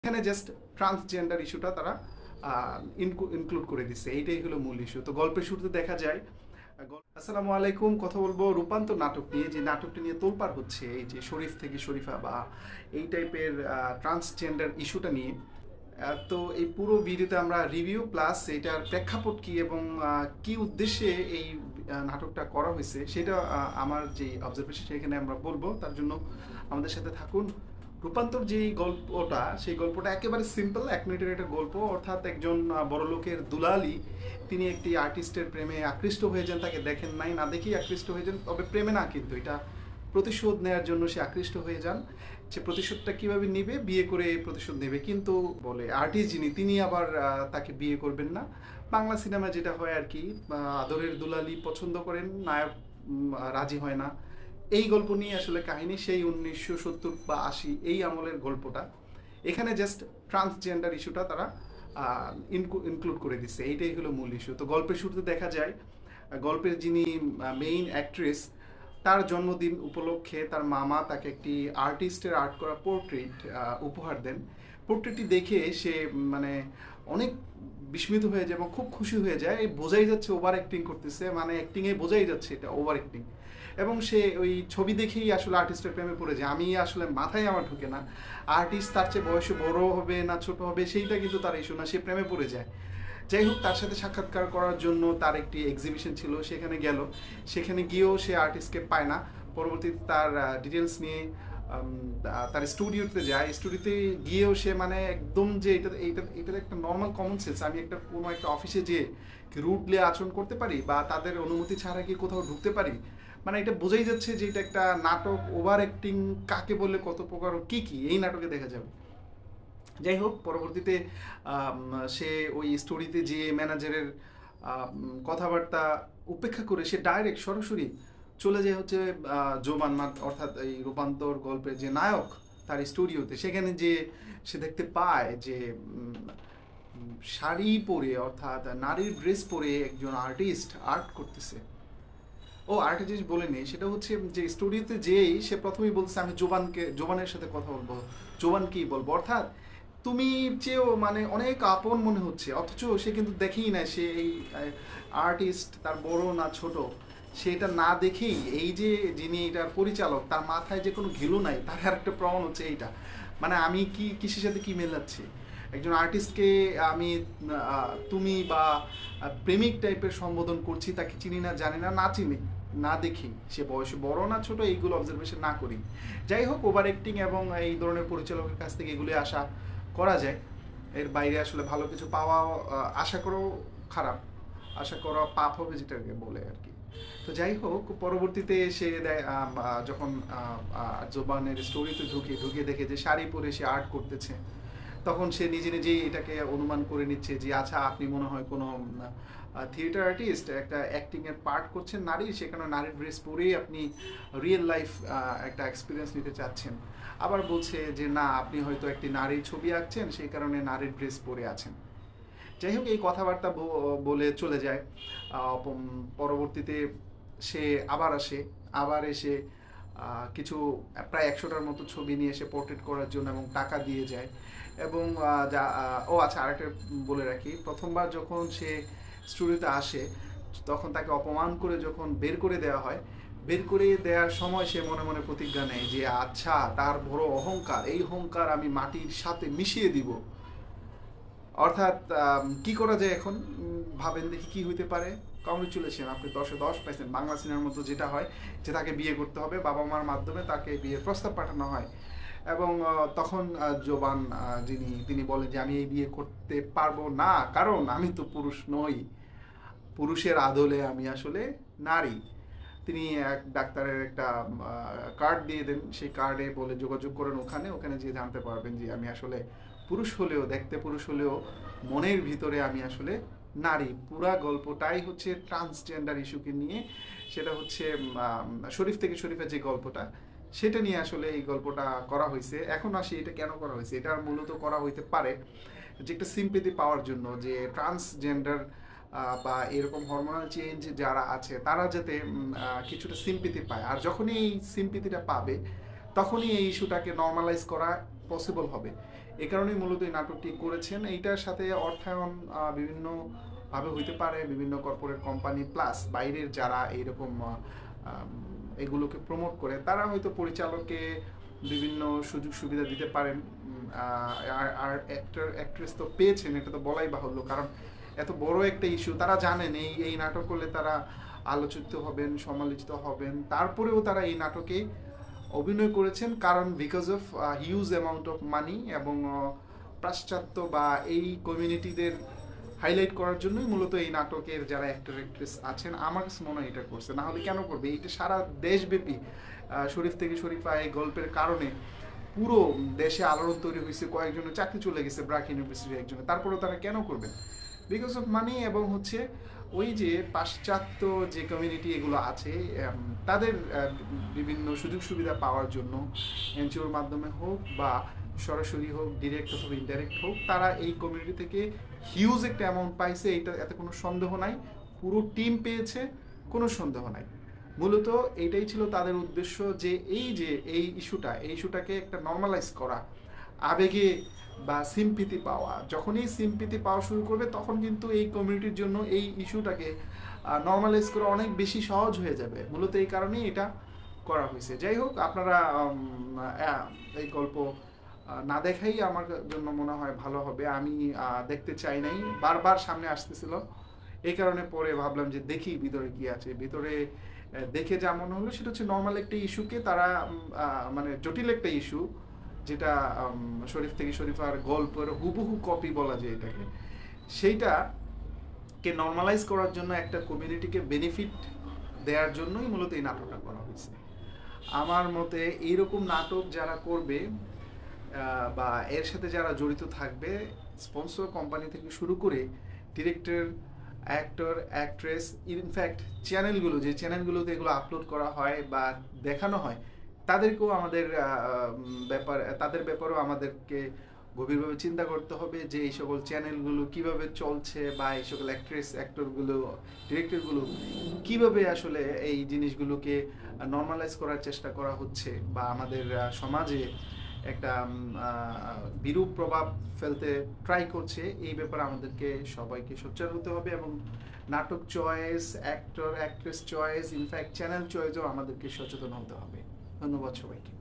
এখানে just transgender ইস্যুটা তারা ইনক্লুড করে দিচ্ছে, এইটাই হলো মূল ইস্যু। তো গল্পের শুরুতে দেখা যায় আসসালামু আলাইকুম, কথা বলবো রূপান্তর নাটক নিয়ে। যে নাটকটি নিয়ে তোলপাড় হচ্ছে, এই যে শরীফ থেকে শরীফা বা এই টাইপের ট্রান্সজেন্ডার ইস্যুটা নিয়ে। তো এই পুরো ভিডিওতে আমরা রিভিউ প্লাস এটার প্রেক্ষাপট কি এবং কি উদ্দেশ্যে এই নাটকটা করা হয়েছে সেটা আমার যে অবজারভেশন সেখানে আমরা বলবো। তার জন্য আমাদের সাথে থাকুন। রূপান্তর যে গল্পটা, সেই গল্পটা একেবারে সিম্পল, 1 মিনিটের একটা গল্প। অর্থাৎ একজন বড়লোকের দুলালি, তিনি একটি আর্টিস্টের প্রেমে আকৃষ্ট হয়ে যান। তাকে দেখেন নাই, না দেখেই আকৃষ্ট হয়ে যান, তবে প্রেমে না, কিন্তু এটা প্রতিশোধ নেওয়ার জন্য সে আকৃষ্ট হয়ে যান। সে প্রতিশোধটা কিভাবে নেবে, বিয়ে করে প্রতিশোধ নেবে, কিন্তু বলে আর্টিস্ট যিনি তিনি আবার তাকে বিয়ে করবেন না। বাংলা সিনেমা যেটা হয় আর কি, আদরের দুলালি পছন্দ করেন, নায়ক রাজি হয় না। এই গল্প নিয়ে আসলে কাহিনী, সেই 1970 বা 80 এই আমলের গল্পটা। এখানে জাস্ট ট্রান্সজেন্ডার ইস্যুটা তারা ইনক্লুড করে দিচ্ছে, এইটাই হলো মূল ইস্যু। তো গল্পের শুরুতে দেখা যায় গল্পের যিনি মেইন অ্যাক্ট্রেস, তার জন্মদিন উপলক্ষে তার মামা তাকে একটি আর্টিস্টের আর্ট করা পোর্ট্রেট উপহার দেন। পোর্ট্রেটটি দেখে সে মানে অনেক বিস্মিত হয়ে যায় এবং খুব খুশি হয়ে যায়। বোঝাই যাচ্ছে ওভার অ্যাক্টিং করতেছে, মানে অ্যাক্টিংয়ে বোঝাই যাচ্ছে এটা ওভার অ্যাক্টিং। এবং সে ওই ছবি দেখেই আসলে আর্টিস্টের প্রেমে পড়ে যায়। আমি আসলে মাথায় আমার ঢুকে না আর্টিস্ট তার চেয়ে বয়সে বড় হবে না ছোট হবে, সেইটা কিন্তু তার ইস্যু না, সে প্রেমে পড়ে যায়। যাই হোক, তার সাথে সাক্ষাৎকার করার জন্য তার একটি এক্সিবিশন ছিল, সেখানে গেল। সেখানে গিয়েও সে আর্টিস্টকে পায় না। পরবর্তীতে তার ডিটেলস নিয়ে তার স্টুডিওতে যায়। স্টুডিওতে গিয়েও সে মানে একদম যে এটা একটা নর্মাল কমন সেন্স, আমি একটা কোনো একটা অফিসে যেয়ে রুডলি আচরণ করতে পারি বা তাদের অনুমতি ছাড়া কি কোথাও ঢুকতে পারি, মানে এটা বোঝাই যাচ্ছে যে এটা একটা নাটক। ওভার অ্যাক্টিং কাকে বলে, কত প্রকার, কি কি এই নাটকে দেখা যাবে। যাই হোক, পরবর্তীতে সে ওই স্টোরিতে যে ম্যানেজারের কথাবার্তা উপেক্ষা করে সে ডাইরেক্ট সরাসরি চলে যায় হচ্ছে জোবান অর্থাৎ এই রূপান্তর গল্পের যে নায়ক তার স্টুডিওতে। সেখানে যে সে দেখতে পায় যে শাড়ি পরে অর্থাৎ নারীর ড্রেস পরে একজন আর্টিস্ট আর্ট করতেছে। ও আরেকটা জিনিস বলে নেই, সেটা হচ্ছে যে স্টুডিওতে যেই সে প্রথমেই বলছে আমি জোবানের সাথে কথা বলবো, জোবানকেই বলবো। অর্থাৎ তুমি চেয়েও মানে অনেক আপন মনে হচ্ছে, অথচ সে কিন্তু দেখেই না সে এই আর্টিস্ট তার বড় না ছোট, সেটা না দেখেই এই যে যিনি এটার পরিচালক তার মাথায় যে কোনো ঘিলু নাই, তার আর একটা প্রমাণ হচ্ছে এইটা। মানে আমি কি কিসের সাথে কি মেলাচ্ছি, একজন আর্টিস্টকে আমি তুমি বা প্রেমিক টাইপের সম্বোধন করছি, তাকে চিনি না, জানি না, না চিনি, না দেখি সে বয়সে বড় না ছোট, এইগুলো অবজারভেশন না করি। যাই হোক, ওভার অ্যাক্টিং এবং এই ধরনের পরিচালকের কাছ থেকে এগুলি আশা করা যায়। এর বাইরে আসলে ভালো কিছু পাওয়া আশা করেও খারাপ, আশা করা পাপ হবে যেটাকে বলে আর কি। তো যাই হোক, পরবর্তীতে সে যখন জোবানের স্টোরিতে ঢুকে দেখে যে শাড়ি পরে সে আর্ট করতেছে, তখন সে নিজে নিজেই এটাকে অনুমান করে নিচ্ছে যে আচ্ছা, আপনি মনে হয় কোনো থিয়েটার আর্টিস্ট, একটা অ্যাক্টিংয়ের পার্ট করছেন নারী, সেখানে নারীর ড্রেস পরেই আপনি রিয়েল লাইফ একটা এক্সপিরিয়েন্স নিতে চাচ্ছেন। আবার বলছে যে না, আপনি হয়তো একটি নারীর ছবি আঁকছেন, সেই কারণে নারীর ড্রেস পরে আছেন। যাই হোক, এই কথাবার্তা বলে চলে যায়। পরবর্তীতে সে আবার আসে, আবার এসে কিছু প্রায় 100টার মতো ছবি নিয়ে এসে পোর্ট্রেট করার জন্য এবং টাকা দিয়ে যায়। এবং ও আচ্ছা, আরেকটা বলে রাখি, প্রথমবার যখন সে স্টুডিওতে আসে তখন তাকে অপমান করে যখন বের করে দেওয়া হয়, বের করে দেওয়ার সময় সে মনে মনে প্রতিজ্ঞা নেয় যে আচ্ছা, তার বড় অহংকার, এই অহংকার আমি মাটির সাথে মিশিয়ে দিব। অর্থাৎ কি করা যায় এখন, ভাবেন দেখি কি হইতে পারে। কংগ্রেচুলেশন, আপনি 10-এ 10 পাইছেন। বাংলা সিনেমার মতো যেটা হয় যে তাকে বিয়ে করতে হবে, বাবা মার মাধ্যমে তাকে বিয়ের প্রস্তাব পাঠানো হয়। এবং তখন জোবান তিনি বলেন যে আমি এই বিয়ে করতে পারবো না, কারণ আমি তো পুরুষ নই, পুরুষের আদলে আমি আসলে নারী। তিনি এক ডাক্তারের একটা কার্ড দিয়ে দেন, সেই কার্ডে বলে যোগাযোগ করেন ওখানে, ওখানে যেয়ে জানতে পারবেন যে আমি আসলে পুরুষ হলেও, দেখতে পুরুষ হলেও মনের ভিতরে আমি আসলে নারী। পুরা গল্পটাই হচ্ছে ট্রান্সজেন্ডার ইস্যুকে নিয়ে। সেটা হচ্ছে শরীফ থেকে শরীফের যে গল্পটা, সেটা নিয়ে আসলে এই গল্পটা করা হয়েছে। এখন আসি এটা কেন করা হয়েছে। এটা মূলত করা হইতে পারে যে একটা সিম্পেথি পাওয়ার জন্য, যে ট্রান্সজেন্ডার বা এরকম হরমোনাল চেঞ্জ যারা আছে তারা যাতে কিছুটা সিম্পিতি পায়। আর যখনই এই সিম্পিতিটা পাবে, তখনই এই ইস্যুটাকে নর্মালাইজ করা পসিবল হবে। এই কারণেই মূলত এই নাটকটি করেছেন। এইটার সাথে অর্থায়ন বিভিন্ন ভাবে হইতে পারে, বিভিন্ন কর্পোরেট কোম্পানি প্লাস বাইরের যারা এইরকম এগুলোকে প্রমোট করে তারা হয়তো পরিচালককে বিভিন্ন সুযোগ সুবিধা দিতে পারেন। আর অ্যাক্টর অ্যাক্ট্রেস তো পেয়েছেন, এটা তো বলাই বাহুল্য, কারণ এত বড় একটা ইস্যু, তারা জানেন এই এই নাটক করলে তারা আলোচিত হবেন, সমালোচিত হবেন, তারপরেও তারা এই নাটকে অভিনয় করেছেন, কারণ because of huge amount of money এবং পাশ্চাত্য বা এই কমিউনিটিদের হাইলাইট করার জন্যই মূলত এই নাটকের যারা অ্যাক্টর অ্যাক্ট্রেস আছেন আমার কাছে মনে হয় এটা করছে। না হলে কেন করবে? এইটা সারা দেশব্যাপী শরীফ থেকে শরীফা এই গল্পের কারণে পুরো দেশে আলোড়ন তৈরি হয়েছে, কয়েকজনের চাকরি চলে গেছে ব্র্যাক ইউনিভার্সিটির একজনের, তারপরেও তারা কেন করবে? বিকজ অফ মানি এবং হচ্ছে ওই যে পাশ্চাত্য যে কমিউনিটি এগুলো আছে তাদের বিভিন্ন সুযোগ সুবিধা পাওয়ার জন্য এনজিওর মাধ্যমে হোক বা সরাসরি হোক, ডিরেক্ট অথবা ইনডাইরেক্ট হোক, তারা এই কমিউনিটি থেকে হিউজ একটা অ্যামাউন্ট পাইছে, এইটা এতে কোনো সন্দেহ নাই। পুরো টিম পেয়েছে, কোনো সন্দেহ নাই। মূলত এইটাই ছিল তাদের উদ্দেশ্য, যে এই ইস্যুটাকে একটা নর্মালাইজ করা, আবেগে বা সিম্পিতি পাওয়া। যখনই সিম্পিতি পাওয়া শুরু করবে তখন কিন্তু এই কমিউনিটির জন্য এই ইস্যুটাকে নর্মালাইজ করা অনেক বেশি সহজ হয়ে যাবে। মূলত এই কারণেই এটা করা হয়েছে। যাই হোক, আপনারা এই গল্প না দেখাই আমার জন্য মনে হয় ভালো হবে। আমি দেখতে চাই নাই, বারবার সামনে আসতেছিল, এই কারণে পরে ভাবলাম যে দেখি ভিতরে কি আছে। ভিতরে দেখে যা মনে হলো সেটা হচ্ছে নর্মাল একটা ইস্যুকে তারা মানে জটিল একটা ইস্যু, যেটা শরীফ থেকে শরীফার গল্পের হুবহু কপি বলা যায় এটাকে, সেইটাকে নর্মালাইজ করার জন্য একটা কমিউনিটিকে বেনিফিট দেওয়ার জন্যই মূলত এই নাটকটা করা হয়েছে। আমার মতে এইরকম নাটক যারা করবে বা এর সাথে যারা জড়িত থাকবে, স্পন্সর কোম্পানি থেকে শুরু করে ডিরেক্টর, অ্যাক্টর, অ্যাক্ট্রেস, ইনফ্যাক্ট চ্যানেলগুলো, যে চ্যানেলগুলোতে এগুলো আপলোড করা হয় বা দেখানো হয়, তাদেরকেও তাদের ব্যাপারেও আমাদেরকে গভীরভাবে চিন্তা করতে হবে যে এই সকল চ্যানেলগুলো কিভাবে চলছে বা এই সকল অ্যাক্ট্রেস, অ্যাক্টরগুলো, ডিরেক্টরগুলো কিভাবে আসলে এই জিনিসগুলোকে নর্মালাইজ করার চেষ্টা করা হচ্ছে বা আমাদের সমাজে একটা বিরূপ প্রভাব ফেলতে ট্রাই করছে। এই ব্যাপারে আমাদেরকে সবাইকে সোচ্চার হতে হবে এবং নাটক choice, actor actress choice, in fact channel চয়েসও আমাদেরকে সচেতন হতে হবে। ধন্যবাদ সবাইকে।